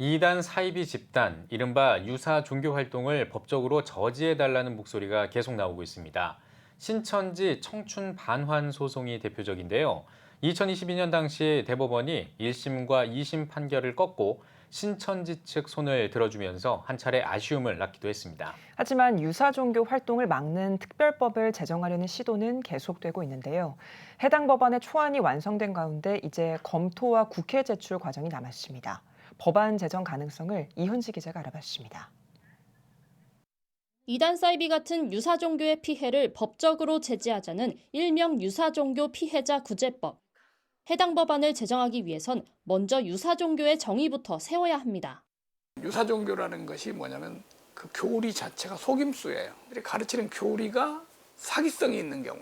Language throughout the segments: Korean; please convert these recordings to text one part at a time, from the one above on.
이단 사이비 집단, 이른바 유사 종교 활동을 법적으로 저지해달라는 목소리가 계속 나오고 있습니다. 신천지 청춘 반환 소송이 대표적인데요. 2022년 당시 대법원이 1심과 2심 판결을 꺾고 신천지 측 손을 들어주면서 한 차례 아쉬움을 낳기도 했습니다. 하지만 유사 종교 활동을 막는 특별법을 제정하려는 시도는 계속되고 있는데요. 해당 법안의 초안이 완성된 가운데 이제 검토와 국회 제출 과정이 남았습니다. 법안 제정 가능성을 이현지 기자가 알아봤습니다. 이단 사이비 같은 유사 종교의 피해를 법적으로 제지하자는 일명 유사 종교 피해자 구제법. 해당 법안을 제정하기 위해선 먼저 유사 종교의 정의부터 세워야 합니다. 유사 종교라는 것이 뭐냐면 그 교리 자체가 속임수예요. 가르치는 교리가 사기성이 있는 경우,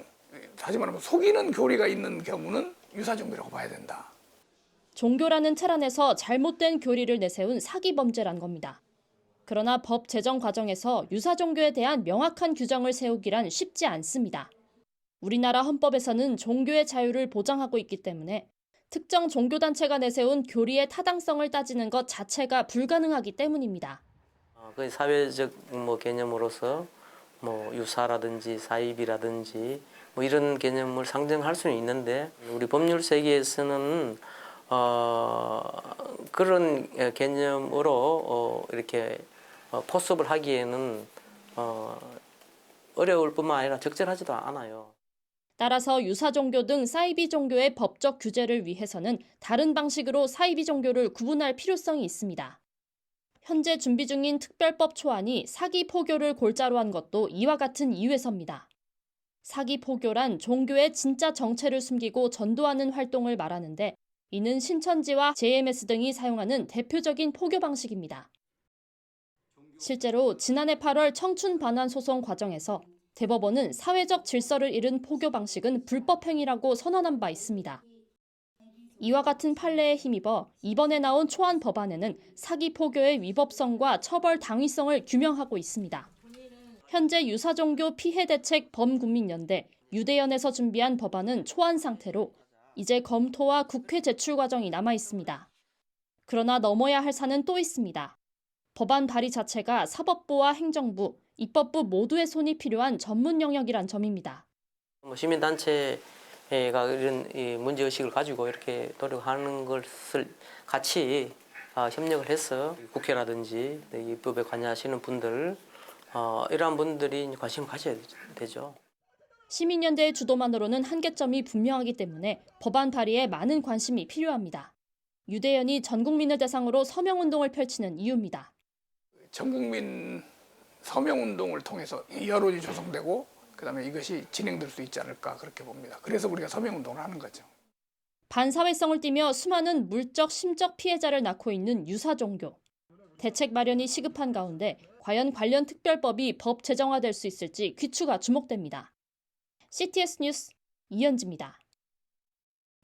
다시 말하면 속이는 교리가 있는 경우는 유사 종교라고 봐야 된다. 종교라는 틀 안에서 잘못된 교리를 내세운 사기 범죄란 겁니다. 그러나 법 제정 과정에서 유사 종교에 대한 명확한 규정을 세우기란 쉽지 않습니다. 우리나라 헌법에서는 종교의 자유를 보장하고 있기 때문에 특정 종교단체가 내세운 교리의 타당성을 따지는 것 자체가 불가능하기 때문입니다. 그 사회적 개념으로서 유사라든지 사입이라든지 이런 개념을 상정할 수는 있는데 우리 법률 세계에서는 그런 개념으로 이렇게 포섭을 하기에는 어려울 뿐만 아니라 적절하지도 않아요. 따라서 유사 종교 등 사이비 종교의 법적 규제를 위해서는 다른 방식으로 사이비 종교를 구분할 필요성이 있습니다. 현재 준비 중인 특별법 초안이 사기 포교를 골자로 한 것도 이와 같은 이유에서입니다. 사기 포교란 종교의 진짜 정체를 숨기고 전도하는 활동을 말하는데 이는 신천지와 JMS 등이 사용하는 대표적인 포교 방식입니다. 실제로 지난해 8월 청춘 반환 소송 과정에서 대법원은 사회적 질서를 잃은 포교 방식은 불법 행위라고 선언한 바 있습니다. 이와 같은 판례에 힘입어 이번에 나온 초안 법안에는 사기 포교의 위법성과 처벌 당위성을 규명하고 있습니다. 현재 유사종교 피해대책 범국민연대 유대연에서 준비한 법안은 초안 상태로 이제 검토와 국회 제출 과정이 남아 있습니다. 그러나 넘어야 할 산은 또 있습니다. 법안 발의 자체가 사법부와 행정부, 입법부 모두의 손이 필요한 전문 영역이란 점입니다. 시민단체가 이런 문제의식을 가지고 이렇게 노력하는 것을 같이 협력을 해서 국회라든지 입법에 관여하시는 분들, 이러한 분들이 관심을 가져야 되죠. 시민연대의 주도만으로는 한계점이 분명하기 때문에 법안 발의에 많은 관심이 필요합니다. 유대연이 전 국민을 대상으로 서명운동을 펼치는 이유입니다. 전 국민 서명운동을 통해서 여론이 조성되고 그다음에 이것이 진행될 수 있지 않을까 그렇게 봅니다. 그래서 우리가 서명운동을 하는 거죠. 반사회성을 띠며 수많은 물적, 심적 피해자를 낳고 있는 유사종교. 대책 마련이 시급한 가운데 과연 관련 특별법이 법 제정화될 수 있을지 귀추가 주목됩니다. CTS 뉴스 이현지입니다.